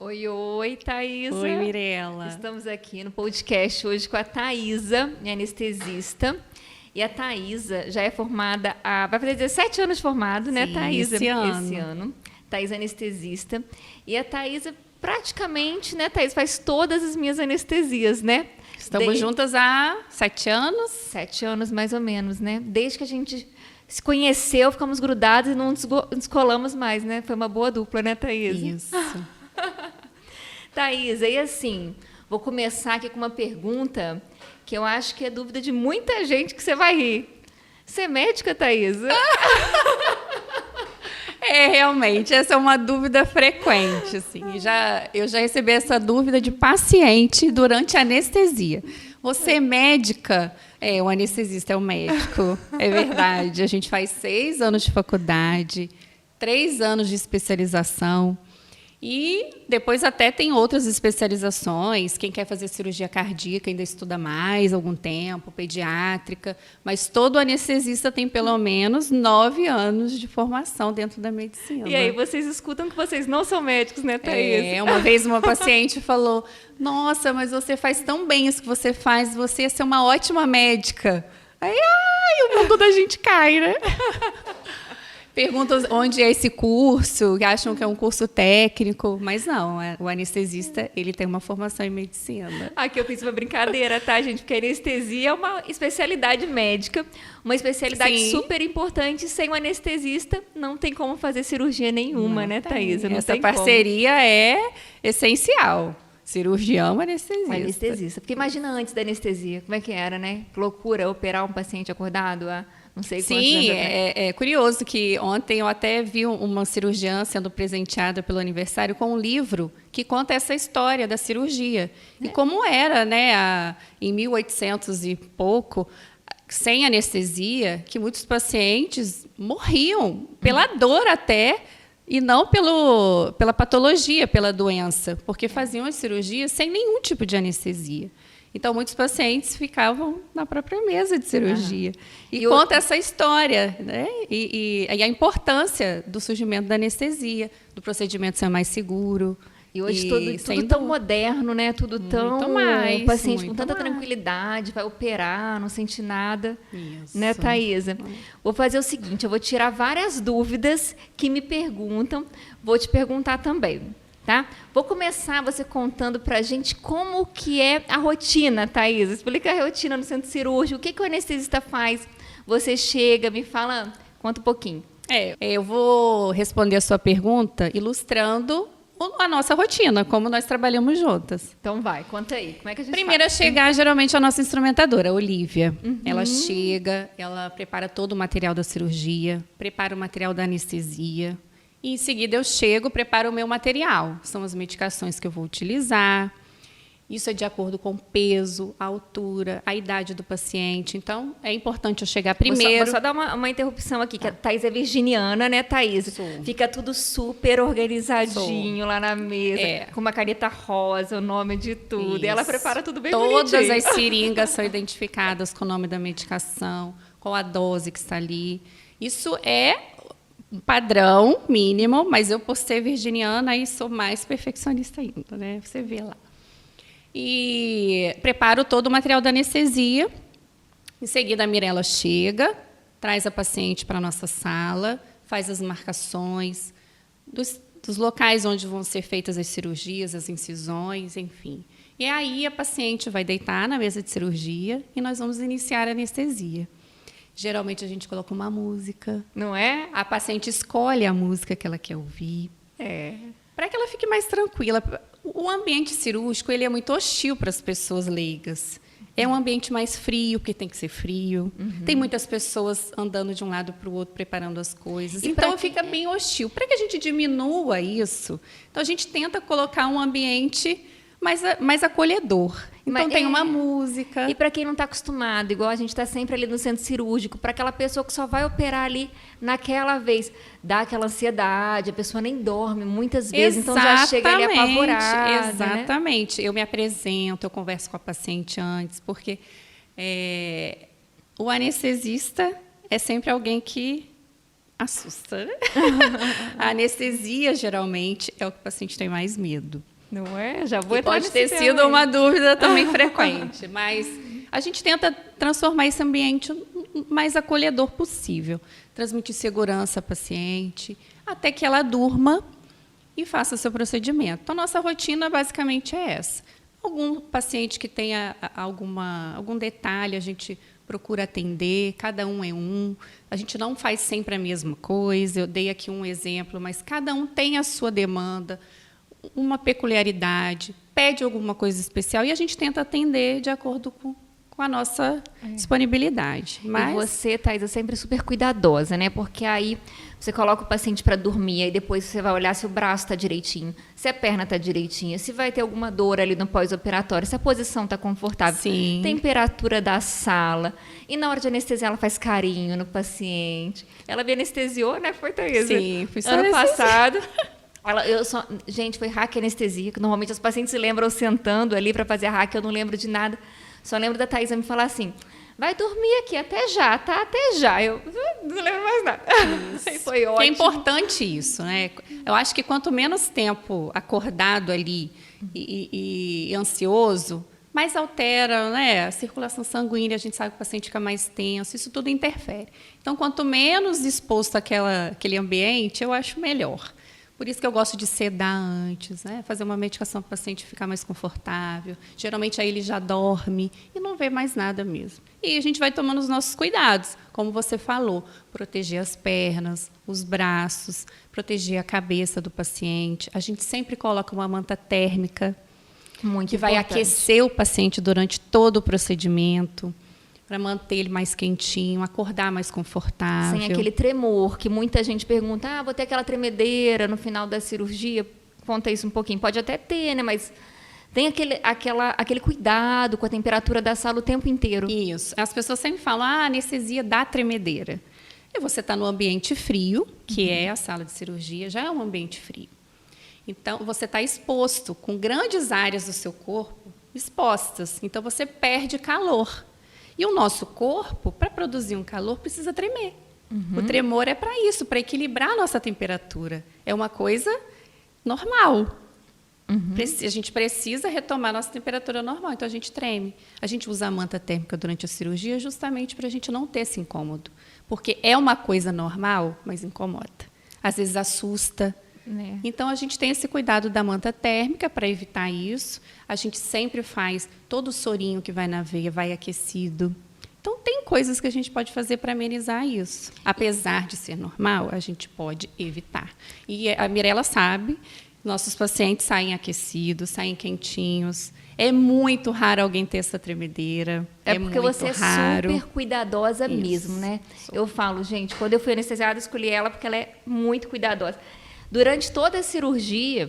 Oi, oi, Thaisa. Oi, Mirela. Estamos aqui no podcast hoje com a Thaisa, minha anestesista. E a Thaisa já é formada vai fazer 17 anos de formado, né, Thaisa? Esse Esse ano. Thaisa é anestesista. E a Thaisa praticamente, né, Thaisa, faz todas as minhas anestesias, né? Estamos juntas há 7 anos. 7 anos, mais ou menos, né? Desde que a gente se conheceu, ficamos grudados e não descolamos mais, né? Foi uma boa dupla, né, Thaisa? Isso. Thaisa, e assim, vou começar aqui com uma pergunta que eu acho que é dúvida de muita gente que você vai rir. Você é médica, Thaisa? Realmente, essa é uma dúvida frequente, assim. Eu já recebi essa dúvida de paciente durante a anestesia. Você é médica? O anestesista é o médico, é verdade. A gente faz 6 anos de faculdade, 3 anos de especialização. E depois até tem outras especializações. Quem quer fazer cirurgia cardíaca ainda estuda mais algum tempo, pediátrica. Mas todo anestesista tem pelo menos 9 anos de formação dentro da medicina. E aí vocês escutam que vocês não são médicos, né, Thaisa? Uma vez uma paciente falou: nossa, mas você faz tão bem isso que você faz, você ia ser uma ótima médica. Aí, o mundo da gente cai, né? Perguntam onde é esse curso, acham que é um curso técnico, mas não, o anestesista ele tem uma formação em medicina. Aqui eu fiz uma brincadeira, tá, gente? Porque a anestesia é uma especialidade médica, uma especialidade Sim. super importante. Sem um anestesista, não tem como fazer cirurgia nenhuma, Não né, tem. Thaisa? Não Essa tem parceria é essencial. Cirurgião, anestesista. Anestesista. Porque imagina antes da anestesia, como é que era, né? Que loucura operar um paciente acordado há não sei quantos anos Sim, atrás. é curioso que ontem eu até vi uma cirurgiã sendo presenteada pelo aniversário com um livro que conta essa história da cirurgia. E como era, né, em 1800 e pouco, sem anestesia, que muitos pacientes morriam pela dor até, e não pela patologia, pela doença, porque faziam as cirurgias sem nenhum tipo de anestesia. Então, muitos pacientes ficavam na própria mesa de cirurgia. E conta essa história, né? E a importância do surgimento da anestesia, do procedimento ser mais seguro. E hoje tudo tão moderno, né? Tudo tão... mais, o paciente com muito tanta mais. tranquilidade, vai operar, não sente nada. Isso. Né, Thaisa? Vou fazer o seguinte, eu vou tirar várias dúvidas que me perguntam, vou te perguntar também, tá? Vou começar você contando pra gente como que é a rotina, Thaisa. Explica a rotina no centro cirúrgico, o que o anestesista faz? Você chega, me fala, conta um pouquinho. Eu vou responder a sua pergunta ilustrando a nossa rotina, como nós trabalhamos juntas. Então vai, conta aí. Como é que a gente Primeiro a faz? chegar, geralmente, a nossa instrumentadora, a Olivia. Ela chega, ela prepara todo o material da cirurgia, prepara o material da anestesia. E, em seguida, eu chego, preparo o meu material. São as medicações que eu vou utilizar. Isso é de acordo com o peso, a altura, a idade do paciente. Então, é importante eu chegar primeiro. Vou só dar uma interrupção aqui, que a Thaís é virginiana, né, Thaís? Sou. Fica tudo super organizadinho lá na mesa, com uma caneta rosa, o nome de tudo. Isso. E ela prepara tudo bem Todas bonitinho. as seringas são identificadas com o nome da medicação, com a dose que está ali. Isso é um padrão mínimo, mas eu, por ser virginiana, aí sou mais perfeccionista ainda, né? Você vê lá. E preparo todo o material da anestesia. Em seguida, a Mirela chega, traz a paciente para a nossa sala, faz as marcações dos locais onde vão ser feitas as cirurgias, as incisões, enfim. E aí a paciente vai deitar na mesa de cirurgia e nós vamos iniciar a anestesia. Geralmente a gente coloca uma música. Não é? A paciente escolhe a música que ela quer ouvir. Para que ela fique mais tranquila. O ambiente cirúrgico ele é muito hostil para as pessoas leigas. É um ambiente mais frio, porque tem que ser frio. Tem muitas pessoas andando de um lado para o outro, preparando as coisas. Então, fica bem hostil. Para que a gente diminua isso, então a gente tenta colocar um ambiente mais acolhedor. Então, tem uma música. E para quem não está acostumado, igual a gente está sempre ali no centro cirúrgico, para aquela pessoa que só vai operar ali naquela vez, dá aquela ansiedade, a pessoa nem dorme muitas vezes, então já chega ali apavorada. Exatamente. Né? Eu me apresento, eu converso com a paciente antes, porque o anestesista é sempre alguém que assusta, né? A anestesia, geralmente, é o que o paciente tem mais medo. Não é? Já vou E entrar pode nesse ter tema sido aí. uma dúvida também frequente, mas a gente tenta transformar esse ambiente o mais acolhedor possível, transmitir segurança à paciente, até que ela durma e faça seu procedimento. Então, nossa rotina basicamente é essa. Algum paciente que tenha algum detalhe, a gente procura atender, cada um é um. A gente não faz sempre a mesma coisa, eu dei aqui um exemplo, mas cada um tem a sua demanda, uma peculiaridade, pede alguma coisa especial e a gente tenta atender de acordo com a nossa disponibilidade. Mas E você, Thais, é sempre super cuidadosa, né? Porque aí você coloca o paciente para dormir, aí depois você vai olhar se o braço está direitinho, se a perna está direitinha, se vai ter alguma dor ali no pós-operatório, se a posição está confortável, Sim. temperatura da sala. E na hora de anestesiar, ela faz carinho no paciente. Ela me anestesiou, né? Foi, Thais? Sim, fui só ano anestesiar. passado. Gente, foi hack anestesia, que normalmente os pacientes se lembram sentando ali para fazer a hack, eu não lembro de nada. Só lembro da Thaisa me falar assim, vai dormir aqui, até já, tá? Até já. Eu não lembro mais nada. Foi ótimo. Que é importante isso, né? Eu acho que quanto menos tempo acordado ali e ansioso, mais altera, né? A circulação sanguínea, a gente sabe que o paciente fica mais tenso, isso tudo interfere. Então, quanto menos exposto àquele ambiente, eu acho melhor. Por isso que eu gosto de sedar antes, né? Fazer uma medicação para o paciente ficar mais confortável. Geralmente aí ele já dorme e não vê mais nada mesmo. E a gente vai tomando os nossos cuidados, como você falou, proteger as pernas, os braços, proteger a cabeça do paciente. A gente sempre coloca uma manta térmica Muito que vai importante. aquecer o paciente durante todo o procedimento, para manter ele mais quentinho, acordar mais confortável. Sem aquele tremor, que muita gente pergunta, vou ter aquela tremedeira no final da cirurgia. Conta isso um pouquinho. Pode até ter, né? Mas tem aquele cuidado com a temperatura da sala o tempo inteiro. Isso. As pessoas sempre falam, anestesia dá tremedeira. E você está no ambiente frio, que é a sala de cirurgia, já é um ambiente frio. Então, você está exposto, com grandes áreas do seu corpo expostas. Então, você perde calor. E o nosso corpo, para produzir um calor, precisa tremer. O tremor é para isso, para equilibrar a nossa temperatura. É uma coisa normal. A gente precisa retomar a nossa temperatura normal, então a gente treme. A gente usa a manta térmica durante a cirurgia justamente para a gente não ter esse incômodo. Porque é uma coisa normal, mas incomoda. Às vezes assusta. Né? Então, a gente tem esse cuidado da manta térmica para evitar isso. A gente sempre faz todo o sorinho que vai na veia, vai aquecido. Então, tem coisas que a gente pode fazer para amenizar isso. Apesar de ser normal, a gente pode evitar. E a Mirella sabe, nossos pacientes saem aquecidos, saem quentinhos. É muito raro alguém ter essa tremedeira. É porque muito você raro. é super cuidadosa Isso. mesmo, né? Eu falo, gente, quando eu fui anestesiada, eu escolhi ela porque ela é muito cuidadosa. Durante toda a cirurgia,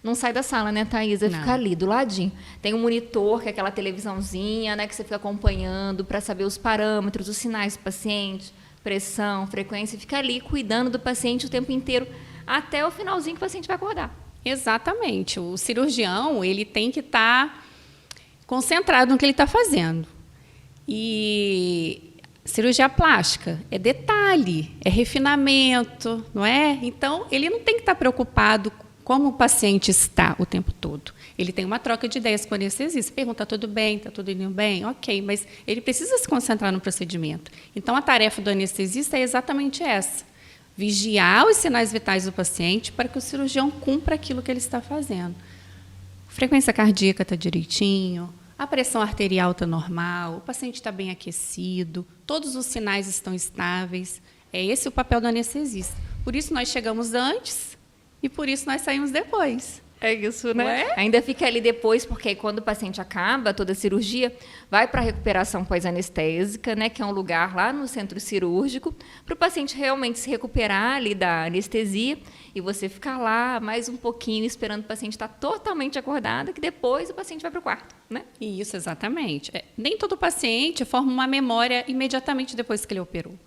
não sai da sala, né, Thaisa? Não. Fica ali, do ladinho. Tem um monitor, que é aquela televisãozinha, né, que você fica acompanhando para saber os parâmetros, os sinais do paciente, pressão, frequência. Fica ali cuidando do paciente o tempo inteiro, até o finalzinho que o paciente vai acordar. Exatamente. O cirurgião, ele tem que estar concentrado no que ele está fazendo. E cirurgia plástica é detalhe, é refinamento, não é? Então, ele não tem que estar preocupado como o paciente está o tempo todo. Ele tem uma troca de ideias com o anestesista. Pergunta, tudo bem? Está tudo indo bem? Ok, mas ele precisa se concentrar no procedimento. Então, a tarefa do anestesista é exatamente essa. Vigiar os sinais vitais do paciente para que o cirurgião cumpra aquilo que ele está fazendo. A frequência cardíaca está direitinho, a pressão arterial está normal, o paciente está bem aquecido, todos os sinais estão estáveis. É esse o papel do anestesista. Por isso nós chegamos antes e por isso nós saímos depois. É isso, Não né? é? Ainda fica ali depois, porque aí quando o paciente acaba toda a cirurgia, vai para a recuperação pós-anestésica, né, que é um lugar lá no centro cirúrgico, para o paciente realmente se recuperar ali da anestesia e você ficar lá mais um pouquinho esperando o paciente estar totalmente acordado, que depois o paciente vai para o quarto, né? Isso, exatamente. Nem todo paciente forma uma memória imediatamente depois que ele operou.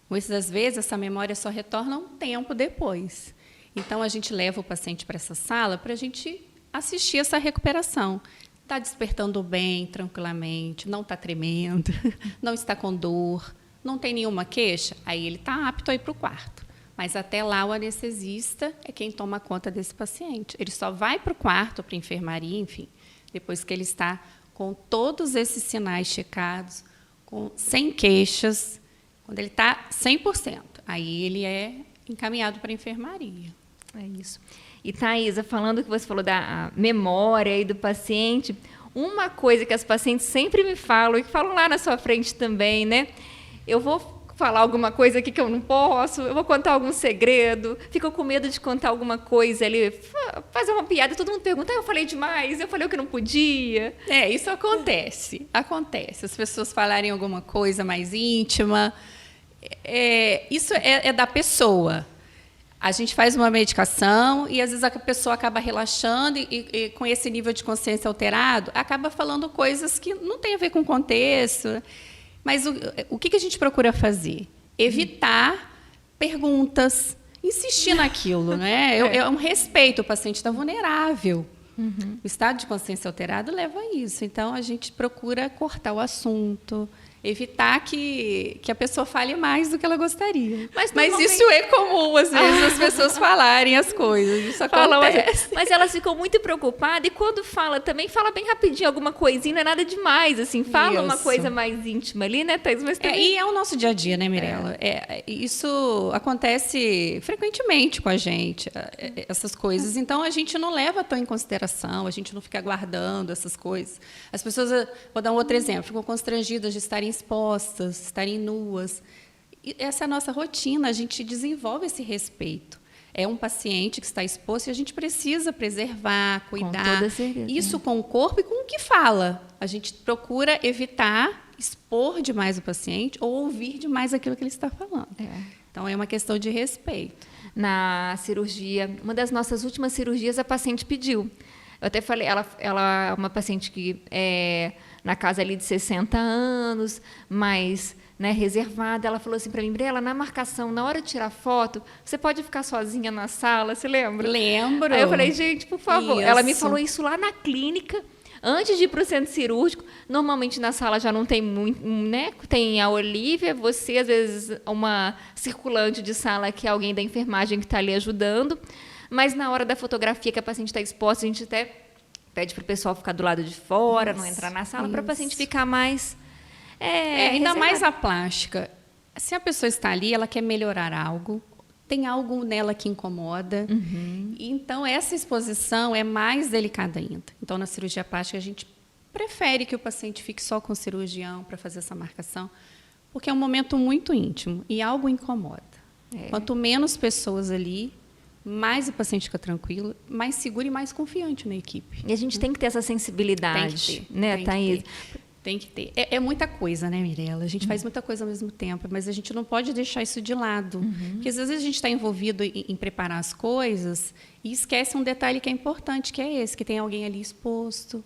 Muitas das vezes, essa memória só retorna um tempo depois. Então, a gente leva o paciente para essa sala para a gente assistir essa recuperação. Está despertando bem, tranquilamente, não está tremendo, não está com dor, não tem nenhuma queixa, aí ele está apto a ir para o quarto. Mas até lá o anestesista é quem toma conta desse paciente. Ele só vai para o quarto, para a enfermaria, enfim, depois que ele está com todos esses sinais checados, sem queixas, quando ele está 100%. Aí ele é encaminhado para a enfermaria. É isso. E, Thaisa, falando que você falou da memória aí do paciente, uma coisa que as pacientes sempre me falam, e que falam lá na sua frente também, né? Eu vou falar alguma coisa aqui que eu não posso, eu vou contar algum segredo, fico com medo de contar alguma coisa ali, fazer uma piada, todo mundo pergunta, eu falei demais, eu falei o que não podia. Isso acontece. Acontece. As pessoas falarem alguma coisa mais íntima. Isso é da pessoa. A gente faz uma medicação e, às vezes, a pessoa acaba relaxando e com esse nível de consciência alterado, acaba falando coisas que não têm a ver com o contexto. Mas o que a gente procura fazer? Evitar perguntas, insistir naquilo. Né? É um respeito, o paciente está vulnerável. Uhum. O estado de consciência alterado leva a isso. Então, a gente procura cortar o assunto, evitar que a pessoa fale mais do que ela gostaria. Mas isso é comum, às vezes, as pessoas falarem as coisas. Isso acontece. Mas elas ficam muito preocupadas e quando fala também, fala bem rapidinho alguma coisinha, não é nada demais, assim. Fala uma coisa mais íntima ali, né, Thaís? Mas também... E é o nosso dia a dia, né, Mirella? Isso acontece frequentemente com a gente, essas coisas. Então, a gente não leva tão em consideração, a gente não fica guardando essas coisas. As pessoas, vou dar um outro exemplo, ficam constrangidas de estarem expostas, estarem nuas. E essa é a nossa rotina, a gente desenvolve esse respeito. É um paciente que está exposto e a gente precisa preservar, cuidar. Com toda certeza. Isso com o corpo e com o que fala. A gente procura evitar expor demais o paciente ou ouvir demais aquilo que ele está falando. Então, é uma questão de respeito. Na cirurgia, uma das nossas últimas cirurgias, a paciente pediu. Eu até falei, ela é uma paciente que na casa ali de 60 anos, mas, né, reservada. Ela falou assim para mim, Mirella, na marcação, na hora de tirar foto, você pode ficar sozinha na sala, você lembra? Lembro. Aí eu falei, gente, por favor. Isso. Ela me falou isso lá na clínica, antes de ir para o centro cirúrgico. Normalmente na sala já não tem muito, né? Tem a Olivia, você, às vezes, uma circulante de sala, que é alguém da enfermagem que está ali ajudando. Mas na hora da fotografia, que a paciente está exposta, a gente até pede para o pessoal ficar do lado de fora, não entrar na sala, para a paciente ficar mais... ainda mais a plástica. Se a pessoa está ali, ela quer melhorar algo, tem algo nela que incomoda. Uhum. Então, essa exposição é mais delicada ainda. Então, na cirurgia plástica, a gente prefere que o paciente fique só com o cirurgião para fazer essa marcação, porque é um momento muito íntimo e algo incomoda. Quanto menos pessoas ali, mais o paciente fica tranquilo, mais seguro e mais confiante na equipe. E a gente tem que ter essa sensibilidade, né, Thaís? Tem que ter. É muita coisa, né, Mirella? A gente faz muita coisa ao mesmo tempo, mas a gente não pode deixar isso de lado. Porque, às vezes, a gente está envolvido em preparar as coisas e esquece um detalhe que é importante, que é esse, que tem alguém ali exposto,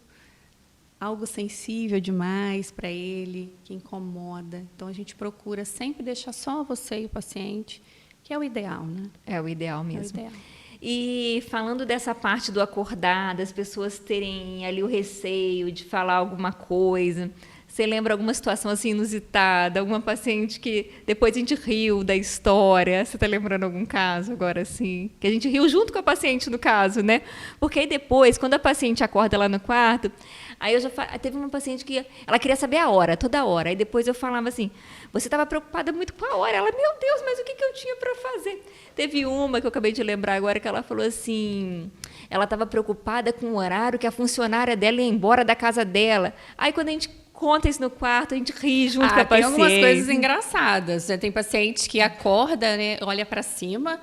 algo sensível demais para ele, que incomoda. Então, a gente procura sempre deixar só você e o paciente, que é o ideal, né? É o ideal mesmo. É o ideal. E falando dessa parte do acordar, das pessoas terem ali o receio de falar alguma coisa, você lembra alguma situação assim inusitada, alguma paciente que depois a gente riu da história? Você está lembrando algum caso agora assim? Que a gente riu junto com a paciente no caso, né? Porque aí depois, quando a paciente acorda lá no quarto, aí teve uma paciente que ela queria saber a hora, toda hora. Aí depois eu falava assim, você estava preocupada muito com a hora. Ela, meu Deus, mas o que eu tinha para fazer? Teve uma que eu acabei de lembrar agora, que ela falou assim, ela estava preocupada com o horário que a funcionária dela ia embora da casa dela. Aí quando a gente conta isso no quarto, a gente ri junto com a paciente. Tem algumas coisas engraçadas. Tem paciente que acorda, né, olha para cima,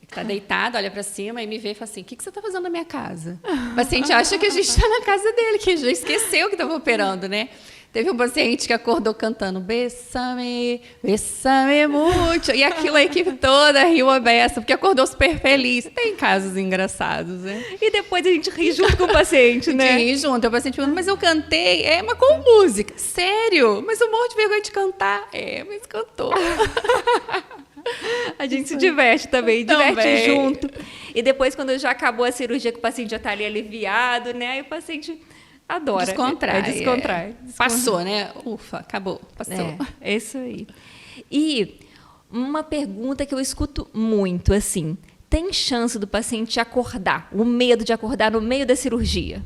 está deitada, olha para cima e me vê e fala assim, o que você está fazendo na minha casa? O paciente acha que a gente está na casa dele, que já esqueceu que estava operando, né? Teve um paciente que acordou cantando Bésame, bésame muito. E aquilo, a equipe toda riu a beça, porque acordou super feliz. Tem casos engraçados, né? E depois a gente ri junto com o paciente, né? A gente ri junto. O paciente pergunta, mas eu cantei? Mas com música. Sério? Mas eu morro de vergonha de cantar. Mas cantou. A gente se diverte também, diverte junto. E depois, quando já acabou a cirurgia, que o paciente já está ali aliviado, né? Aí o paciente... adora. Descontrai. Passou, né? Ufa, acabou. Passou. É isso aí. E uma pergunta que eu escuto muito, assim, tem chance do paciente acordar, o medo de acordar no meio da cirurgia?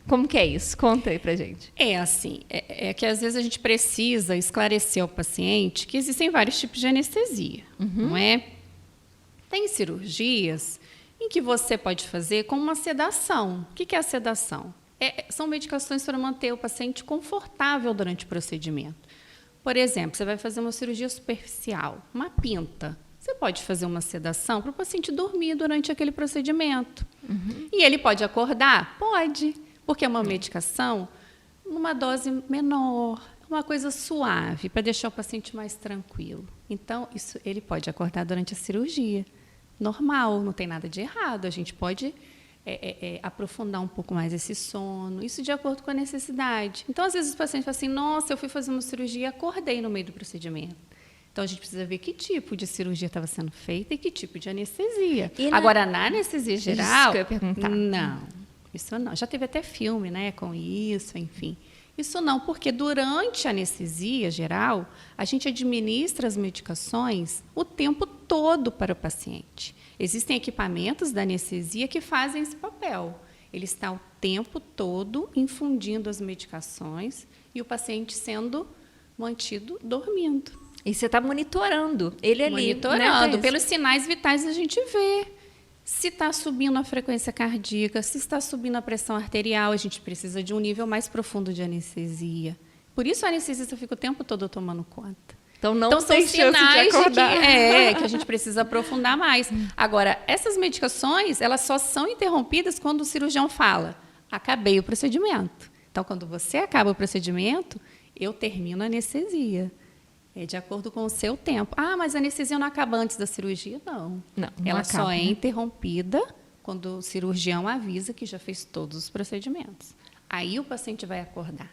Como que é isso? Conta aí pra gente. É assim, é que às vezes a gente precisa esclarecer ao paciente que existem vários tipos de anestesia, não é? Tem cirurgias em que você pode fazer com uma sedação. O que é a sedação? São medicações para manter o paciente confortável durante o procedimento. Por exemplo, você vai fazer uma cirurgia superficial, uma pinta. Você pode fazer uma sedação para o paciente dormir durante aquele procedimento. E ele pode acordar? Pode, porque é uma medicação numa dose menor, uma coisa suave, para deixar o paciente mais tranquilo. Então, isso ele pode acordar durante a cirurgia. Normal, não tem nada de errado. A gente pode aprofundar um pouco mais esse sono, isso de acordo com a necessidade. Então, às vezes, os pacientes falam assim, nossa, eu fui fazer uma cirurgia e acordei no meio do procedimento. Então, a gente precisa ver que tipo de cirurgia estava sendo feita e que tipo de anestesia. Agora, na anestesia geral... Isso que eu ia perguntar. Não, isso não. Já teve até filme, né, com isso, enfim. Isso não, porque durante a anestesia geral, a gente administra as medicações o tempo todo para o paciente. Existem equipamentos da anestesia que fazem esse papel. Ele está o tempo todo infundindo as medicações e o paciente sendo mantido dormindo. E você está monitorando ele ali. Monitorando. Né, pelos sinais vitais a gente vê. Se está subindo a frequência cardíaca, se está subindo a pressão arterial, a gente precisa de um nível mais profundo de anestesia. Por isso, a anestesista fica o tempo todo tomando conta. Então, são tem sinais de acordar. que a gente precisa aprofundar mais. Agora, essas medicações, elas só são interrompidas quando o cirurgião fala, acabei o procedimento. Então, quando você acaba o procedimento, eu termino a anestesia. É de acordo com o seu tempo. Ah, mas a anestesia não acaba antes da cirurgia? Não. Não ela acaba, só é né? interrompida quando o cirurgião avisa que já fez todos os procedimentos. Aí o paciente vai acordar.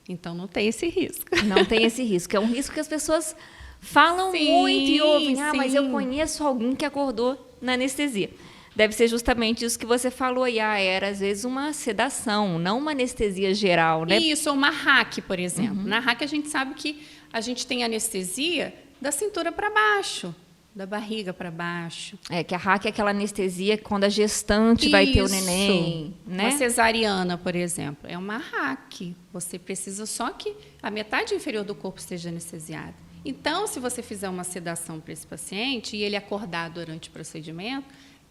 Então, não tem esse risco. Não tem esse risco. É um risco que as pessoas falam Sim, muito e ouvem. Ah, mas eu sim. conheço alguém que acordou na anestesia. Deve ser justamente isso que você falou aí. Ah, era às vezes uma sedação, não uma anestesia geral, né? Isso, uma RAC, por exemplo. Na RAC a gente sabe que a gente tem anestesia da cintura para baixo, da barriga para baixo. É, que a RAC é aquela anestesia quando a gestante vai ter o neném, né? Uma cesariana, por exemplo, é uma RAC. Você precisa só que a metade inferior do corpo esteja anestesiada. Então, se você fizer uma sedação para esse paciente e ele acordar durante o procedimento,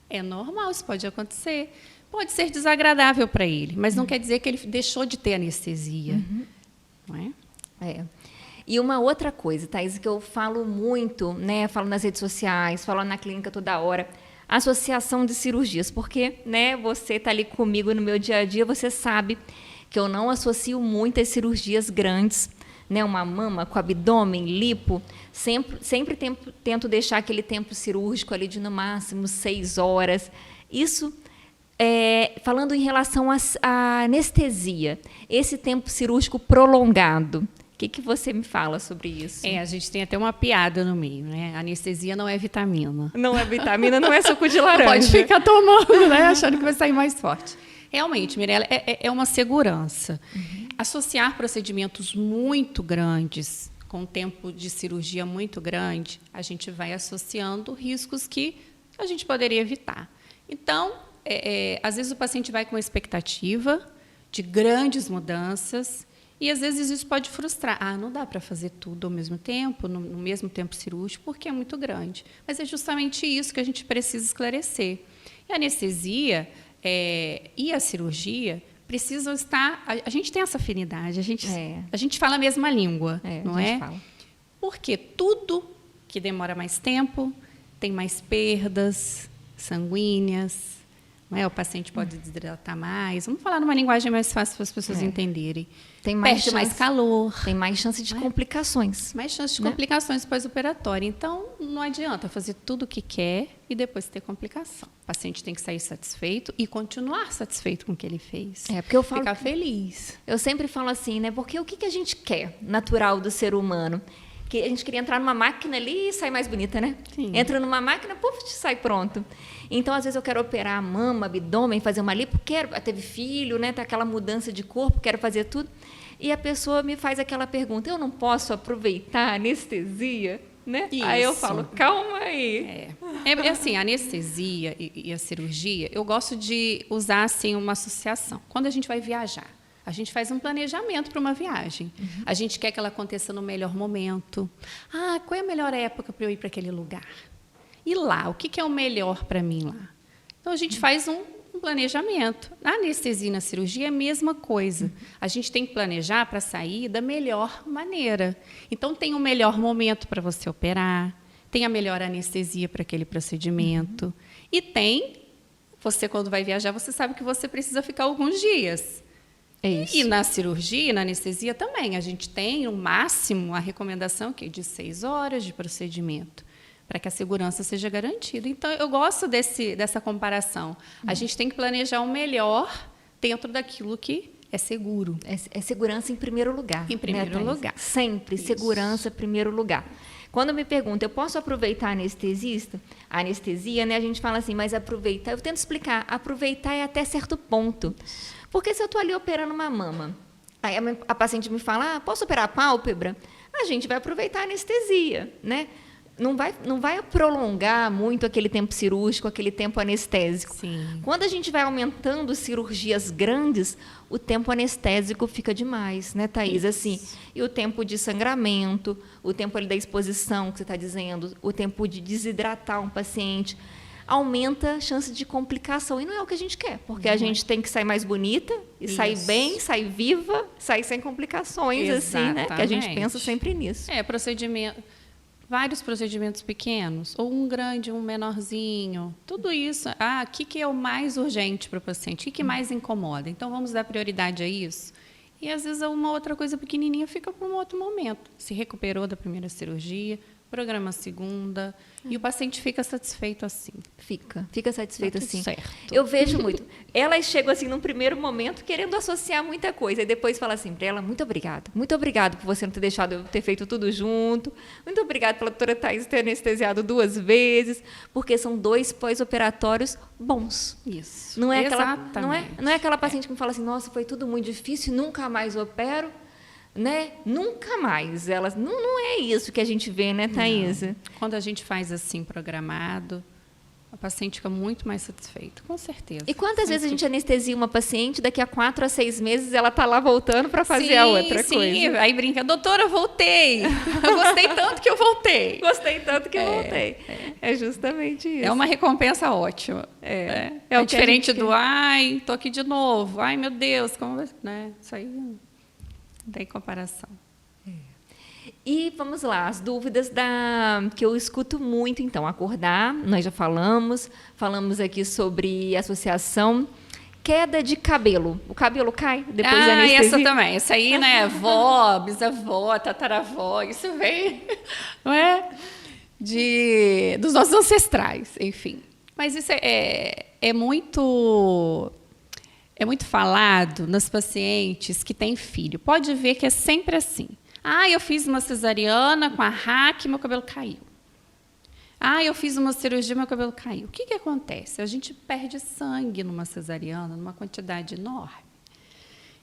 é normal, isso pode acontecer. Pode ser desagradável para ele, mas não quer dizer que ele deixou de ter anestesia. Não é? É. E uma outra coisa, Thaís, que eu falo muito, né? Falo nas redes sociais, falo na clínica toda hora, associação de cirurgias, porque, né, você está ali comigo no meu dia a dia, você sabe que eu não associo muitas cirurgias grandes, né? Uma mama com abdômen, lipo, sempre tento deixar aquele tempo cirúrgico ali de no máximo 6 horas. Isso, falando em relação à anestesia, esse tempo cirúrgico prolongado. O que você me fala sobre isso? A gente tem até uma piada no meio, né? A anestesia não é vitamina. Não é vitamina, não é suco de laranja. Pode ficar tomando, né? Achando que vai sair mais forte. Realmente, Mirella, é uma segurança. Associar procedimentos muito grandes, com tempo de cirurgia muito grande, a gente vai associando riscos que a gente poderia evitar. Então, às vezes o paciente vai com uma expectativa de grandes mudanças, e, às vezes, isso pode frustrar. Ah, não dá para fazer tudo ao mesmo tempo, no mesmo tempo cirúrgico, porque é muito grande. Mas é justamente isso que a gente precisa esclarecer. E a anestesia e a cirurgia precisam estar... A gente tem essa afinidade, a gente fala a mesma língua, não é? Fala. Porque tudo que demora mais tempo tem mais perdas sanguíneas, não é? O paciente pode desidratar mais. Vamos falar numa linguagem mais fácil para as pessoas entenderem. Tem mais Perde mais calor. Tem mais chance de complicações. Mais chance de complicações pós-operatórias. Então, não adianta fazer tudo o que quer e depois ter complicação. O paciente tem que sair satisfeito e continuar satisfeito com o que ele fez. Porque eu falo... Ficar feliz. Eu sempre falo assim, né? Porque o que a gente quer, natural do ser humano? Que a gente queria entrar numa máquina ali e sair mais bonita, né? Sim. Entra numa máquina, puf, sai pronto. Então, às vezes, eu quero operar a mama, abdômen, fazer uma lipo, teve filho, né? Tá aquela mudança de corpo, quero fazer tudo. E a pessoa me faz aquela pergunta, eu não posso aproveitar a anestesia? né? Aí eu Isso. falo, calma aí. É assim, a anestesia e a cirurgia, eu gosto de usar assim uma associação. Quando a gente vai viajar, a gente faz um planejamento para uma viagem. A gente quer que ela aconteça no melhor momento. Qual é a melhor época para eu ir para aquele lugar? E lá, o que é o melhor para mim lá? Então, a gente faz um planejamento. Na anestesia e na cirurgia é a mesma coisa. A gente tem que planejar para sair da melhor maneira. Então, tem o melhor momento para você operar, tem a melhor anestesia para aquele procedimento. E você quando vai viajar, você sabe que você precisa ficar alguns dias. É isso. E na cirurgia, na anestesia também, a gente tem no máximo a recomendação de 6 horas de procedimento, para que a segurança seja garantida. Então, eu gosto dessa comparação. A gente tem que planejar o melhor dentro daquilo que é seguro. É segurança em primeiro lugar. Em primeiro lugar. Sempre, Isso. segurança em primeiro lugar. Quando me perguntam, eu posso aproveitar a anestesia, né? A gente fala assim, mas aproveitar, eu tento explicar, aproveitar é até certo ponto. Porque se eu estou ali operando uma mama, aí a paciente me fala, posso operar a pálpebra? A gente vai aproveitar a anestesia, né? Não vai prolongar muito aquele tempo cirúrgico, aquele tempo anestésico. Sim. Quando a gente vai aumentando cirurgias grandes, o tempo anestésico fica demais, né, Thaís? Assim, e o tempo de sangramento, o tempo ali da exposição, que você está dizendo, o tempo de desidratar um paciente, aumenta a chance de complicação. E não é o que a gente quer, porque a gente tem que sair mais bonita, e sair bem, sair viva, sair sem complicações, assim, né? Que a gente pensa sempre nisso. Vários procedimentos pequenos, ou um grande, um menorzinho, tudo isso. O que é o mais urgente para o paciente? O que mais incomoda? Então, vamos dar prioridade a isso. E, às vezes, uma outra coisa pequenininha fica para um outro momento. Se recuperou da primeira cirurgia, programa a segunda, e o paciente fica satisfeito assim. Fica satisfeito assim. Certo. Eu vejo muito. Elas chegam assim num primeiro momento querendo associar muita coisa e depois fala assim para ela, muito obrigado por você não ter deixado eu ter feito tudo junto, muito obrigado pela doutora Thaís ter anestesiado 2 vezes, porque são 2 pós-operatórios bons. Isso. Não é Exatamente. não é aquela paciente que me fala assim, nossa, foi tudo muito difícil, nunca mais opero, né? Nunca mais. Elas não é isso que a gente vê, né, Thaís? Quando a gente faz assim programado, a paciente fica muito mais satisfeita, com certeza. E quantas vezes a gente anestesia uma paciente, daqui a 4 a 6 meses ela está lá voltando para fazer a outra coisa? Aí brinca, doutora, eu voltei. Eu gostei tanto que eu voltei. Gostei tanto que eu voltei. É justamente isso. É uma recompensa ótima. É diferente do, tô aqui de novo. Ai, meu Deus, como vai... né? Isso aí não tem comparação. E vamos lá, as dúvidas que eu escuto muito, então, acordar, nós já falamos aqui sobre associação, queda de cabelo. O cabelo cai depois da anestesia? Essa também. Essa aí, né, avó, bisavó, tataravó, isso vem, não é? Dos nossos ancestrais, enfim. Mas isso é muito falado nas pacientes que têm filho. Pode ver que é sempre assim. Eu fiz uma cesariana com a RAC e meu cabelo caiu. Eu fiz uma cirurgia e meu cabelo caiu. O que acontece? A gente perde sangue numa cesariana, numa quantidade enorme.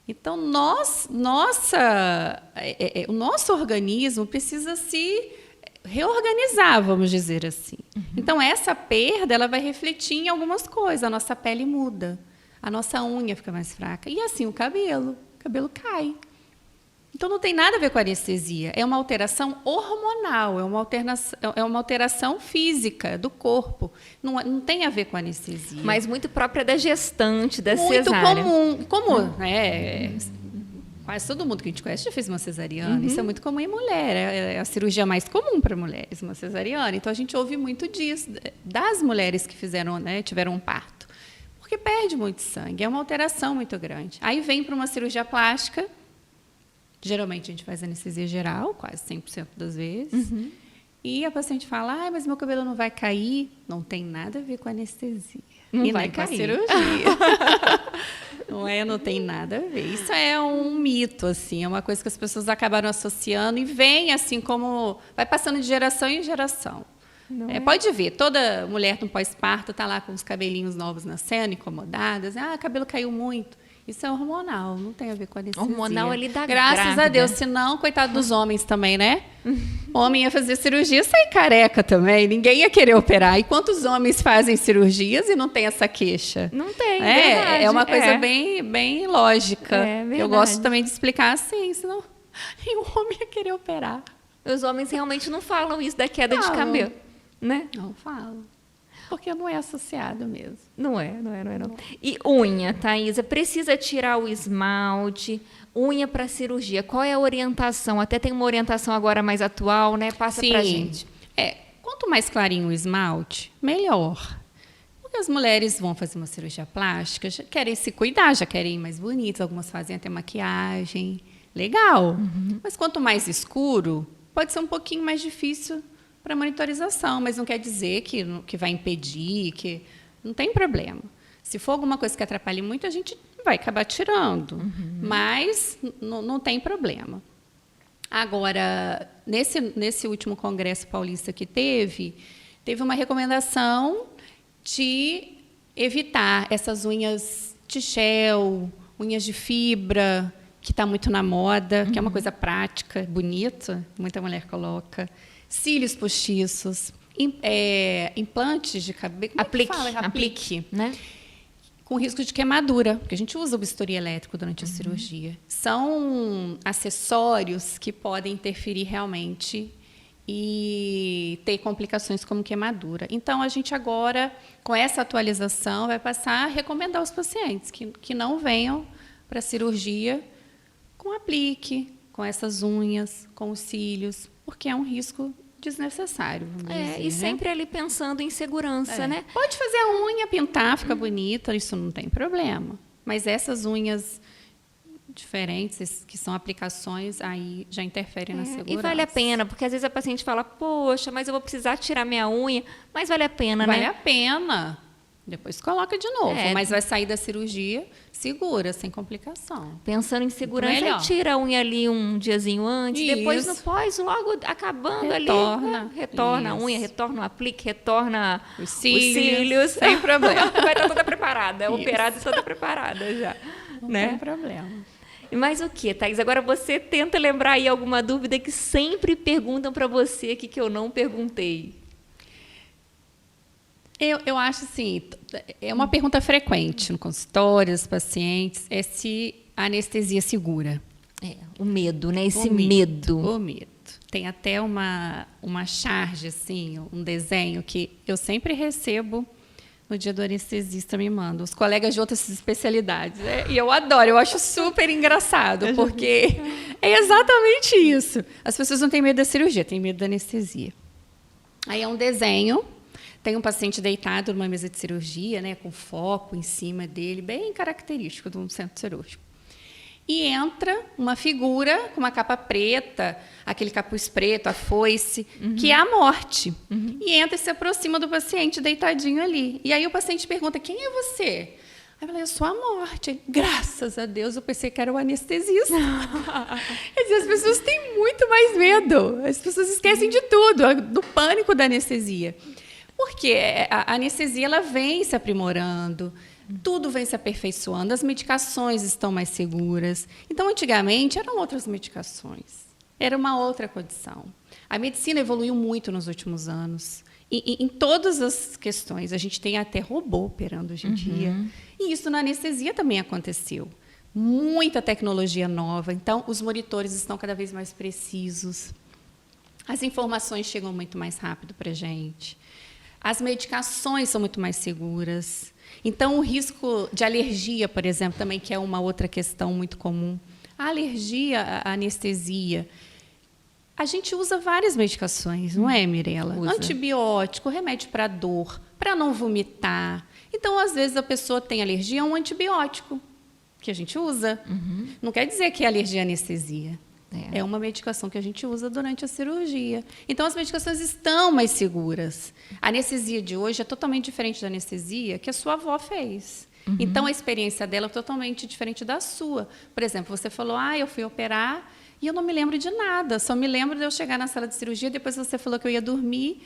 Então, o nosso organismo precisa se reorganizar, vamos dizer assim. Então, essa perda ela vai refletir em algumas coisas. A nossa pele muda, a nossa unha fica mais fraca. E assim o cabelo cai. Então, não tem nada a ver com anestesia. É uma alteração hormonal, é uma alteração física do corpo. Não tem a ver com anestesia. Mas muito própria da gestante, da muito cesárea. Comum. Quase todo mundo que a gente conhece já fez uma cesariana. Isso é muito comum em mulher. É a cirurgia mais comum para mulheres, uma cesariana. Então, a gente ouve muito disso, das mulheres que tiveram um parto. Porque perde muito sangue. É uma alteração muito grande. Aí vem para uma cirurgia plástica. Geralmente, a gente faz anestesia geral, quase 100% das vezes. E a paciente fala, mas meu cabelo não vai cair. Não tem nada a ver com anestesia. Não vai cair. Com a cirurgia. Não tem nada a ver. Isso é um mito, assim. É uma coisa que as pessoas acabaram associando e vem assim como... Vai passando de geração em geração. Pode ver, toda mulher no pós-parto está lá com os cabelinhos novos nascendo, incomodadas. Cabelo caiu muito. Isso é hormonal, não tem a ver com anestesia. Hormonal ali da Graças grávida. a Deus, senão, coitado dos homens também, né? O homem ia fazer cirurgia, sair careca também, ninguém ia querer operar. E quantos homens fazem cirurgias e não tem essa queixa? Não tem, verdade. É uma coisa bem lógica. É, verdade. Eu gosto também de explicar assim, senão o homem ia querer operar. Os homens realmente não falam isso da queda de cabelo, né? Não falo. Porque não é associado mesmo. Não é. E unha, Thaisa, precisa tirar o esmalte, unha para cirurgia. Qual é a orientação? Até tem uma orientação agora mais atual, né? Passa pra gente. Quanto mais clarinho o esmalte, melhor. Porque as mulheres vão fazer uma cirurgia plástica, já querem se cuidar, já querem ir mais bonitas, algumas fazem até maquiagem. Legal. Mas quanto mais escuro, pode ser um pouquinho mais difícil para monitorização, mas não quer dizer que vai impedir, que não tem problema. Se for alguma coisa que atrapalhe muito, a gente vai acabar tirando, mas não tem problema. Agora, nesse último congresso paulista que teve uma recomendação de evitar essas unhas de gel, unhas de fibra, que está muito na moda, que é uma coisa prática, bonita, muita mulher coloca. Cílios postiços, implantes de cabelo, aplique, né? Com risco de queimadura, porque a gente usa o bisturi elétrico durante a cirurgia. São acessórios que podem interferir realmente e ter complicações como queimadura. Então, a gente agora, com essa atualização, vai passar a recomendar aos pacientes que não venham para a cirurgia com aplique, com essas unhas, com os cílios, porque é um risco desnecessário. Dizer, e sempre ali pensando em segurança, né? Pode fazer a unha, pintar, fica bonita, isso não tem problema. Mas essas unhas diferentes, que são aplicações, aí já interferem na segurança. E vale a pena, porque às vezes a paciente fala, poxa, mas eu vou precisar tirar minha unha, mas vale a pena, né? Vale a pena. Depois coloca de novo, mas vai sair da cirurgia segura, sem complicação. Pensando em segurança, tira a unha ali um diazinho antes, depois no pós, logo acabando retorna a unha, retorna o aplique, retorna os cílios. Sem problema. Vai estar toda preparada, operada e toda preparada já. Não tem problema. Mas o que, Thaís? Agora você tenta lembrar aí alguma dúvida que sempre perguntam para você aqui que eu não perguntei. Eu acho assim, é uma pergunta frequente no consultório dos pacientes, é se a anestesia segura. O medo, né? Esse medo. O medo. Tem até uma charge, assim, um desenho que eu sempre recebo no dia do anestesista, me manda. Os colegas de outras especialidades. E eu adoro, eu acho super engraçado, porque é exatamente isso. As pessoas não têm medo da cirurgia, têm medo da anestesia. Aí é um desenho. Tem um paciente deitado numa mesa de cirurgia, né, com foco em cima dele, bem característico de um centro cirúrgico. E entra uma figura com uma capa preta, aquele capuz preto, a foice, que é a morte. E entra e se aproxima do paciente deitadinho ali. E aí o paciente pergunta, quem é você? Aí eu falei, eu sou a morte. Graças a Deus, eu pensei que era o anestesista. Quer dizer, as pessoas têm muito mais medo. As pessoas esquecem de tudo, do pânico da anestesia. Porque a anestesia ela vem se aprimorando, tudo vem se aperfeiçoando, as medicações estão mais seguras. Então, antigamente, eram outras medicações, era uma outra condição. A medicina evoluiu muito nos últimos anos, em todas as questões. A gente tem até robô operando hoje em dia. E isso na anestesia também aconteceu. Muita tecnologia nova, então os monitores estão cada vez mais precisos. As informações chegam muito mais rápido para a gente. As medicações são muito mais seguras. Então, o risco de alergia, por exemplo, também, que é uma outra questão muito comum. A alergia à anestesia. A gente usa várias medicações, não é, Mirela? Antibiótico, remédio para dor, para não vomitar. Então, às vezes, a pessoa tem alergia a um antibiótico, que a gente usa. Não quer dizer que é alergia à anestesia. É uma medicação que a gente usa durante a cirurgia. Então, as medicações estão mais seguras. A anestesia de hoje é totalmente diferente da anestesia que a sua avó fez. Então, a experiência dela é totalmente diferente da sua. Por exemplo, você falou, eu fui operar e eu não me lembro de nada. Só me lembro de eu chegar na sala de cirurgia, depois você falou que eu ia dormir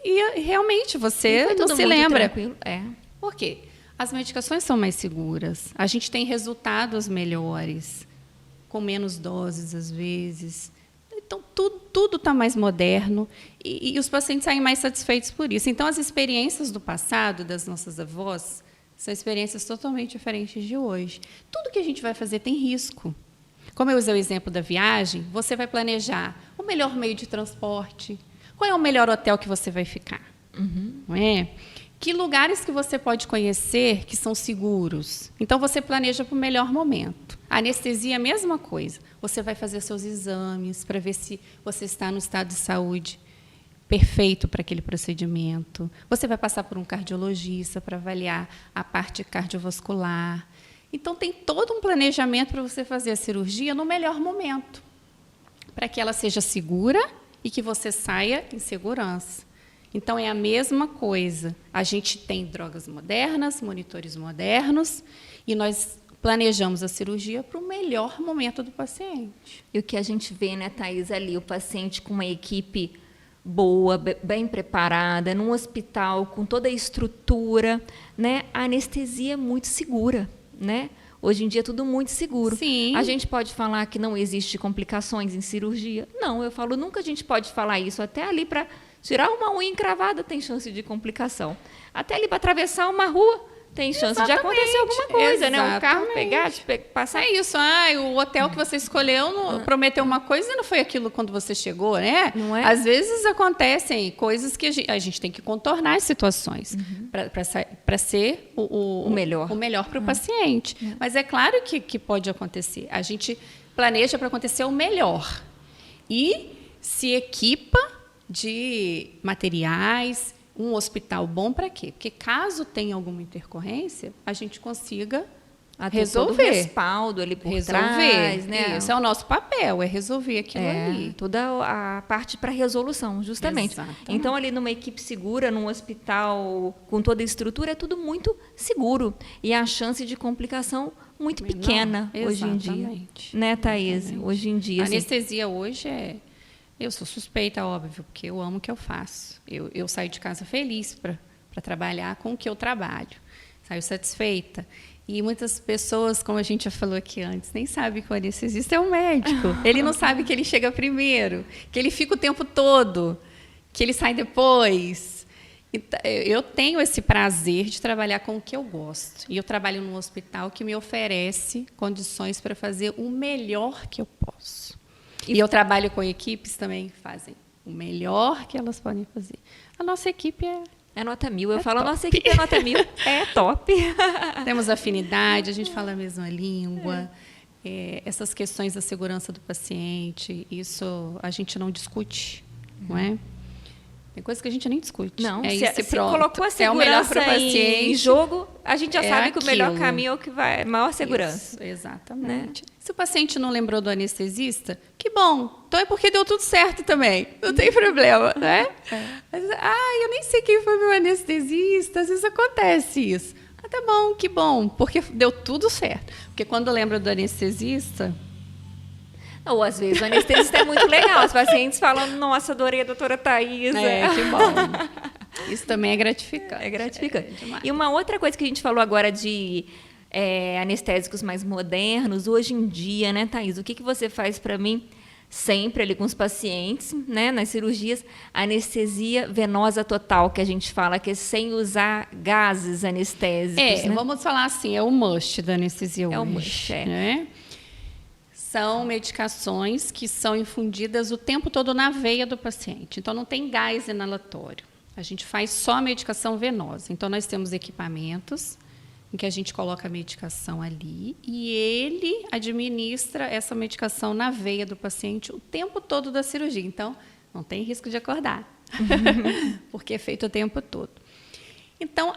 e realmente você não se lembra. Tranquilo. Por quê? As medicações são mais seguras. A gente tem resultados melhores, com menos doses, às vezes. Então, tudo está mais moderno e os pacientes saem mais satisfeitos por isso. Então, as experiências do passado, das nossas avós, são experiências totalmente diferentes de hoje. Tudo que a gente vai fazer tem risco. Como eu usei o exemplo da viagem, você vai planejar o melhor meio de transporte, qual é o melhor hotel que você vai ficar, não é? Que lugares que você pode conhecer que são seguros. Então, você planeja para o melhor momento. A anestesia é a mesma coisa. Você vai fazer seus exames para ver se você está no estado de saúde perfeito para aquele procedimento. Você vai passar por um cardiologista para avaliar a parte cardiovascular. Então, tem todo um planejamento para você fazer a cirurgia no melhor momento, para que ela seja segura e que você saia em segurança. Então, é a mesma coisa. A gente tem drogas modernas, monitores modernos, e nós planejamos a cirurgia para o melhor momento do paciente. E o que a gente vê, né, Thaís, ali, o paciente com uma equipe boa, bem preparada, num hospital com toda a estrutura, né? A anestesia é muito segura, né? Hoje em dia é tudo muito seguro. Sim. A gente pode falar que não existe complicações em cirurgia? Não, eu falo, nunca a gente pode falar isso. Até ali para tirar uma unha encravada tem chance de complicação. Até ali para atravessar uma rua tem chance de acontecer alguma coisa, né? O carro pegar, passar. É isso. O hotel que você escolheu prometeu uma coisa e não foi aquilo quando você chegou, né? Não é? Às vezes acontecem coisas que a gente tem que contornar as situações para ser o melhor para o paciente. Mas é claro que pode acontecer. A gente planeja para acontecer o melhor e se equipa de materiais. Um hospital bom para quê? Porque caso tenha alguma intercorrência, a gente consiga resolver. Todo o respaldo ali por trás, né? Isso é o nosso papel, é resolver aquilo ali. Toda a parte para resolução, justamente. Exatamente. Então, ali numa equipe segura, num hospital com toda a estrutura, é tudo muito seguro. E a chance de complicação muito pequena hoje em dia. Né, Thaís? Exatamente. Hoje em dia. A anestesia hoje é... Eu sou suspeita, óbvio, porque eu amo o que eu faço. Eu saio de casa feliz para trabalhar com o que eu trabalho. Saio satisfeita. E muitas pessoas, como a gente já falou aqui antes, nem sabem que o anestesista é um médico. Ele não sabe que ele chega primeiro, que ele fica o tempo todo, que ele sai depois. Então, eu tenho esse prazer de trabalhar com o que eu gosto. E eu trabalho num hospital que me oferece condições para fazer o melhor que eu posso. E eu trabalho com equipes também que fazem o melhor que elas podem fazer. A nossa equipe é nota 1000. Eu falo, a nossa equipe é nota 1000. É top. Temos afinidade, a gente fala a mesma língua. Essas questões da segurança do paciente, isso a gente não discute, não é? Tem coisa que a gente nem discute. Não, se colocou a segurança em jogo, a gente já sabe que o melhor caminho é o que vai, maior segurança. Isso, exatamente. Né? Se o paciente não lembrou do anestesista, que bom. Então é porque deu tudo certo também. Não tem problema, né? Mas, eu nem sei quem foi meu anestesista. Às vezes acontece isso. Tá bom, que bom, porque deu tudo certo. Porque quando lembra do anestesista... Ou, às vezes, o anestesista é muito legal. Os pacientes falam, nossa, adorei a doutora Thaís. Que bom. Isso também é gratificante. É gratificante. E uma outra coisa que a gente falou agora de anestésicos mais modernos, hoje em dia, né, Thaís? O que você faz para mim, sempre ali com os pacientes, né, nas cirurgias, anestesia venosa total, que a gente fala, que é sem usar gases anestésicos. Né? Vamos falar assim, é o must da anestesia hoje. É o must, né? São medicações que são infundidas o tempo todo na veia do paciente. Então, não tem gás inalatório. A gente faz só a medicação venosa. Então, nós temos equipamentos em que a gente coloca a medicação ali e ele administra essa medicação na veia do paciente o tempo todo da cirurgia. Então, não tem risco de acordar, porque é feito o tempo todo. Então,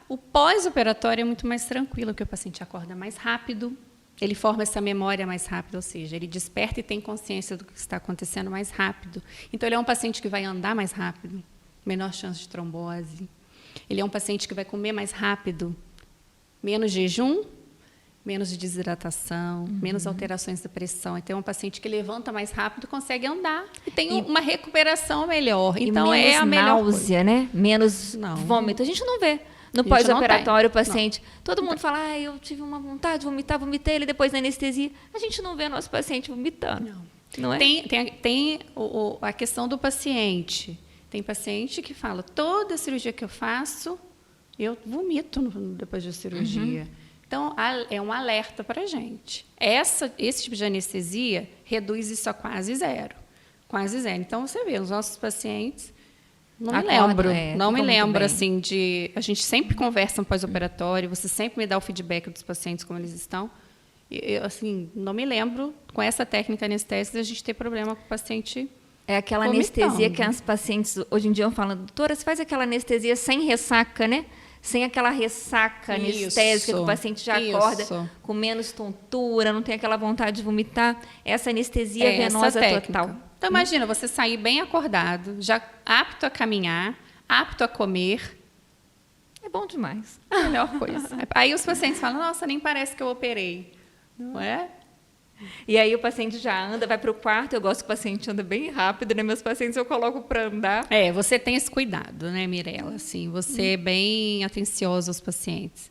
o pós-operatório é muito mais tranquilo, porque o paciente acorda mais rápido, ele forma essa memória mais rápido, ou seja, ele desperta e tem consciência do que está acontecendo mais rápido. Então, ele é um paciente que vai andar mais rápido, menor chance de trombose. Ele é um paciente que vai comer mais rápido, menos jejum, menos desidratação, menos alterações da pressão. Então, é um paciente que levanta mais rápido e consegue andar. E tem uma recuperação melhor. Então, é a melhor náusea, né? Menos vômito. A gente não vê. No Isso pós-operatório, o não paciente, todo mundo fala, eu tive uma vontade de vomitar, vomitei ele depois da anestesia. A gente não vê nosso paciente vomitando. Não é? Tem a questão do paciente. Tem paciente que fala, toda cirurgia que eu faço, eu vomito depois da cirurgia. Então, é um alerta para a gente. Esse tipo de anestesia reduz isso a quase zero. Quase zero. Então, você vê, os nossos pacientes... Não me lembro, assim, de... A gente sempre conversa no pós-operatório, você sempre me dá o feedback dos pacientes, como eles estão. Eu, assim, não me lembro, com essa técnica anestésica, a gente ter problema com o paciente É aquela vomitando. anestesia que as pacientes, hoje em dia, falam, doutora, você faz aquela anestesia sem ressaca, né? Sem aquela ressaca anestésica que o paciente já acorda com menos tontura, não tem aquela vontade de vomitar. Essa anestesia venosa total. Então, imagina, você sair bem acordado, já apto a caminhar, apto a comer. É bom demais. A melhor coisa. Aí os pacientes falam, nossa, nem parece que eu operei. Não é? E aí o paciente já anda, vai para o quarto. Eu gosto que o paciente anda bem rápido, né? Meus pacientes eu coloco para andar. Você tem esse cuidado, né, Mirella? Assim, você é bem atenciosa aos pacientes.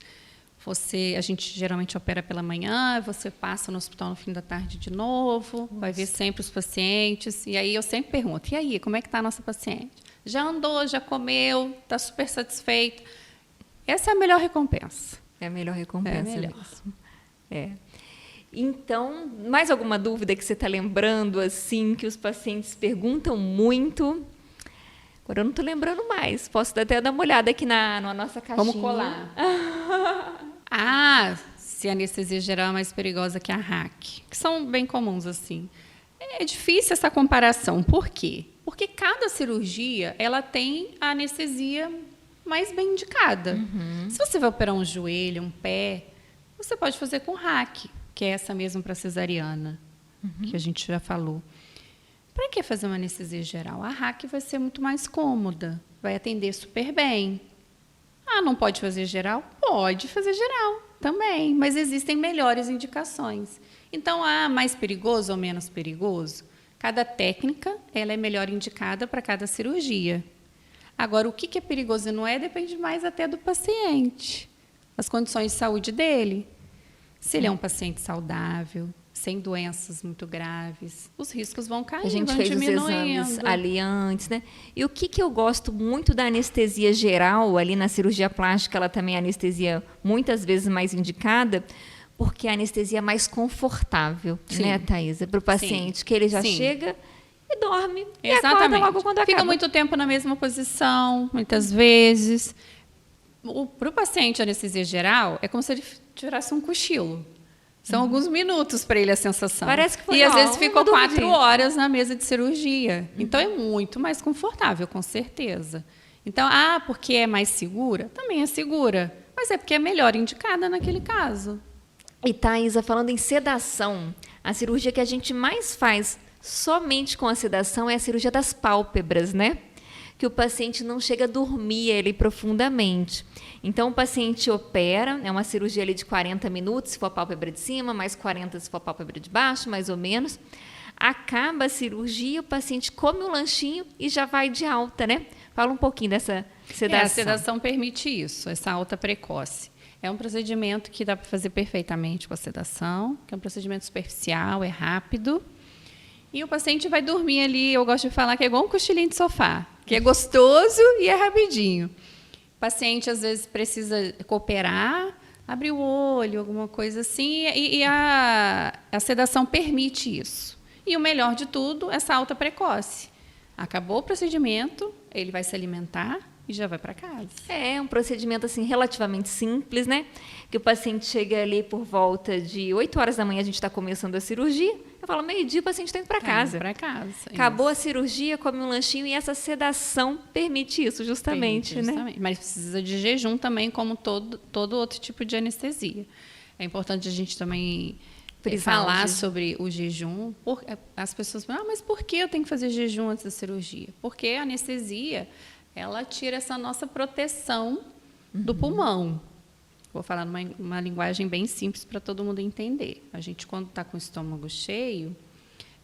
A gente geralmente opera pela manhã, você passa no hospital no fim da tarde de novo, vai ver sempre os pacientes. E aí eu sempre pergunto, e aí, como é que está a nossa paciente? Já andou, já comeu, está super satisfeita? Essa é a melhor recompensa. É a melhor recompensa melhor. mesmo. Então, mais alguma dúvida que você está lembrando, assim, que os pacientes perguntam muito? Agora eu não estou lembrando mais. Posso até dar uma olhada aqui na nossa caixinha. Vamos colar. Se a anestesia geral é mais perigosa que a RAC, que são bem comuns, assim. É difícil essa comparação. Por quê? Porque cada cirurgia, ela tem a anestesia mais bem indicada. Se você vai operar um joelho, um pé, você pode fazer com RAC, que é essa mesmo para cesariana, que a gente já falou. Para que fazer uma anestesia geral? A RAC vai ser muito mais cômoda, vai atender super bem. Não pode fazer geral? Pode fazer geral também, mas existem melhores indicações. Então, mais perigoso ou menos perigoso? Cada técnica ela é melhor indicada para cada cirurgia. Agora, o que é perigoso e não é, depende mais até do paciente, as condições de saúde dele. Se ele é um paciente saudável, sem doenças muito graves, os riscos vão cair, a gente vão fez diminuindo. os exames ali antes, né? E o que eu gosto muito da anestesia geral, ali na cirurgia plástica, ela também é anestesia muitas vezes mais indicada, porque a anestesia é mais confortável, né, Thaisa? Para o paciente, que ele já chega e dorme. E acorda logo quando acaba. Fica muito tempo na mesma posição, muitas vezes. Para o paciente, a anestesia geral é como se ele tivesse um cochilo. São alguns minutos para ele a sensação. Parece que foi às vezes ficou 4 horas na mesa de cirurgia. Então, é muito mais confortável, com certeza. Então, porque é mais segura? Também é segura. Mas é porque é melhor indicada naquele caso. E, Thaisa, falando em sedação, a cirurgia que a gente mais faz somente com a sedação é a cirurgia das pálpebras, né? Que o paciente não chega a dormir ali profundamente. Então, o paciente opera, é uma cirurgia ali de 40 minutos, se for a pálpebra de cima, mais 40 se for a pálpebra de baixo, mais ou menos. Acaba a cirurgia, o paciente come um lanchinho e já vai de alta, né? Fala um pouquinho dessa sedação. A sedação permite isso, essa alta precoce. É um procedimento que dá para fazer perfeitamente com a sedação, que é um procedimento superficial, é rápido. E o paciente vai dormir ali, eu gosto de falar que é igual um cochilinho de sofá, que é gostoso e é rapidinho. O paciente, às vezes, precisa cooperar, abrir o olho, alguma coisa assim, e a sedação permite isso. E o melhor de tudo, essa alta precoce. Acabou o procedimento, ele vai se alimentar e já vai para casa. É um procedimento assim relativamente simples, né? Que o paciente chega ali por volta de 8 horas da manhã, a gente está começando a cirurgia. Eu falo, meio-dia o paciente está indo para casa. Para casa. Acabou a cirurgia, come um lanchinho e essa sedação permite isso, justamente, né? Mas precisa de jejum também, como todo outro tipo de anestesia. É importante a gente também falar sobre o jejum. As pessoas falam, mas por que eu tenho que fazer jejum antes da cirurgia? Porque a anestesia, ela tira essa nossa proteção do pulmão. Vou falar numa linguagem bem simples para todo mundo entender. A gente, quando está com o estômago cheio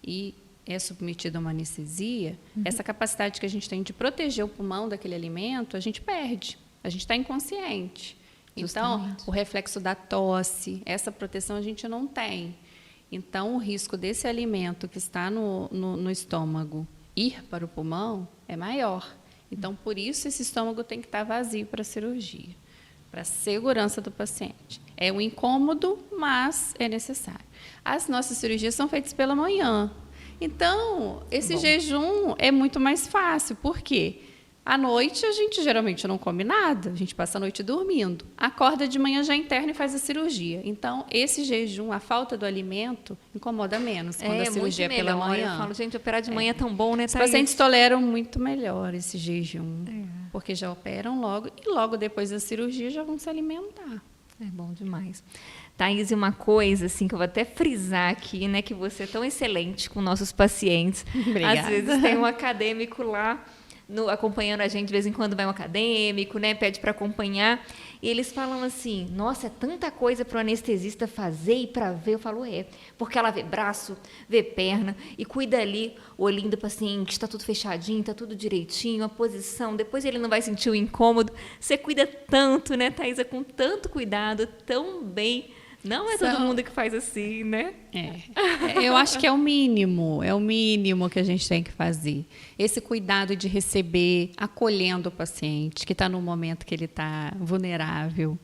e é submetido a uma anestesia, essa capacidade que a gente tem de proteger o pulmão daquele alimento, a gente perde. a gente está inconsciente. Justamente. Então, o reflexo da tosse, essa proteção a gente não tem. Então, o risco desse alimento que está no estômago ir para o pulmão é maior. Então, por isso, esse estômago tem que estar vazio para a cirurgia, para a segurança do paciente. É um incômodo, mas é necessário. As nossas cirurgias são feitas pela manhã. Então, esse jejum é muito mais fácil. Por quê? À noite, a gente geralmente não come nada, a gente passa a noite dormindo. Acorda de manhã, já interna e faz a cirurgia. Então, esse jejum, a falta do alimento, incomoda menos quando a cirurgia é pela manhã. Eu falo, gente, operar de manhã é tão bom, né, Os Thaís? pacientes toleram muito melhor esse jejum, porque já operam logo e logo depois da cirurgia já vão se alimentar. É bom demais. Thaís, e uma coisa assim que eu vou até frisar aqui, né, que você é tão excelente com nossos pacientes. Obrigada. Às vezes tem um acadêmico lá acompanhando a gente, de vez em quando vai um acadêmico, né, pede para acompanhar, e eles falam assim, nossa, é tanta coisa para o anestesista fazer e para ver. Eu falo, porque ela vê braço, vê perna, e cuida ali o olhinho do paciente, está tudo fechadinho, está tudo direitinho, a posição, depois ele não vai sentir o incômodo. Você cuida tanto, né, Thaisa, com tanto cuidado, tão bem. Não é todo mundo que faz assim, né? Eu acho que é o mínimo que a gente tem que fazer. Esse cuidado de receber, acolhendo o paciente, que está no momento que ele está vulnerável.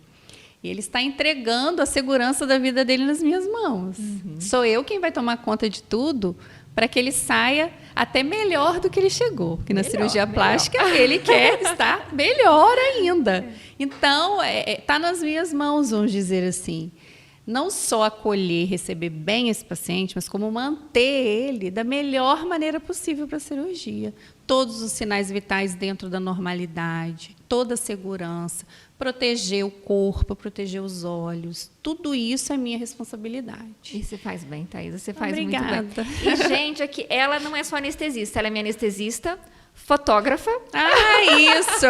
E ele está entregando a segurança da vida dele nas minhas mãos. Sou eu quem vai tomar conta de tudo para que ele saia até melhor do que ele chegou. Porque na cirurgia plástica ele quer estar melhor ainda. Então, está nas minhas mãos, vamos dizer assim. Não só acolher, receber bem esse paciente, mas como manter ele da melhor maneira possível para a cirurgia. Todos os sinais vitais dentro da normalidade, toda a segurança, proteger o corpo, proteger os olhos. Tudo isso é minha responsabilidade. E você faz bem, Thaisa, você faz Obrigada. muito bem. E, gente, aqui, ela não é só anestesista, ela é minha anestesista, fotógrafa. Isso!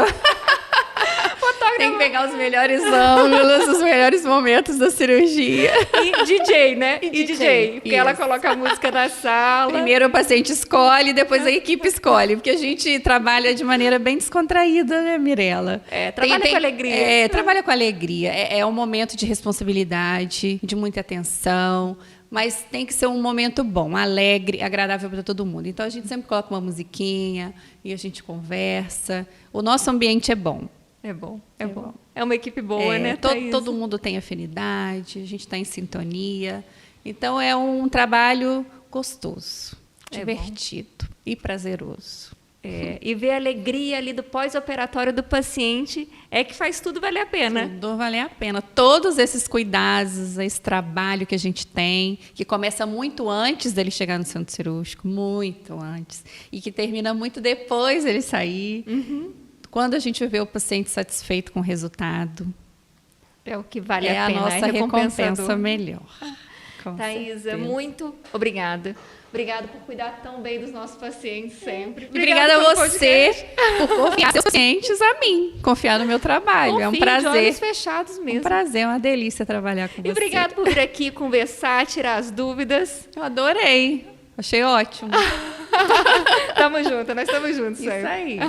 Tem que pegar os melhores ângulos, os melhores momentos da cirurgia. E DJ, né? E DJ. Porque isso. ela coloca a música na sala. Primeiro o paciente escolhe, depois a equipe escolhe. Porque a gente trabalha de maneira bem descontraída, né, Mirella? Trabalha com alegria. Trabalha com alegria. É um momento de responsabilidade, de muita atenção. Mas tem que ser um momento bom, alegre, agradável para todo mundo. Então, a gente sempre coloca uma musiquinha e a gente conversa. O nosso ambiente é bom. É bom. É uma equipe boa, né, Thaís? Todo mundo tem afinidade, a gente está em sintonia. Então, é um trabalho gostoso, divertido e prazeroso. E ver a alegria ali do pós-operatório do paciente é que faz tudo valer a pena. Tudo valer a pena. Todos esses cuidados, esse trabalho que a gente tem, que começa muito antes dele chegar no centro cirúrgico, muito antes, e que termina muito depois dele sair. Quando a gente vê o paciente satisfeito com o resultado, é o que vale a pena. É a nossa recompensa melhor. Thaisa, muito obrigada. Obrigada por cuidar tão bem dos nossos pacientes sempre. Obrigada a você por confiar seus pacientes a mim, confiar no meu trabalho. É um prazer. De olhos fechados mesmo. Um prazer, é uma delícia trabalhar com você. E obrigada por vir aqui conversar, tirar as dúvidas. Eu adorei. Achei ótimo. Tamo junto, nós estamos juntos sempre. Isso aí.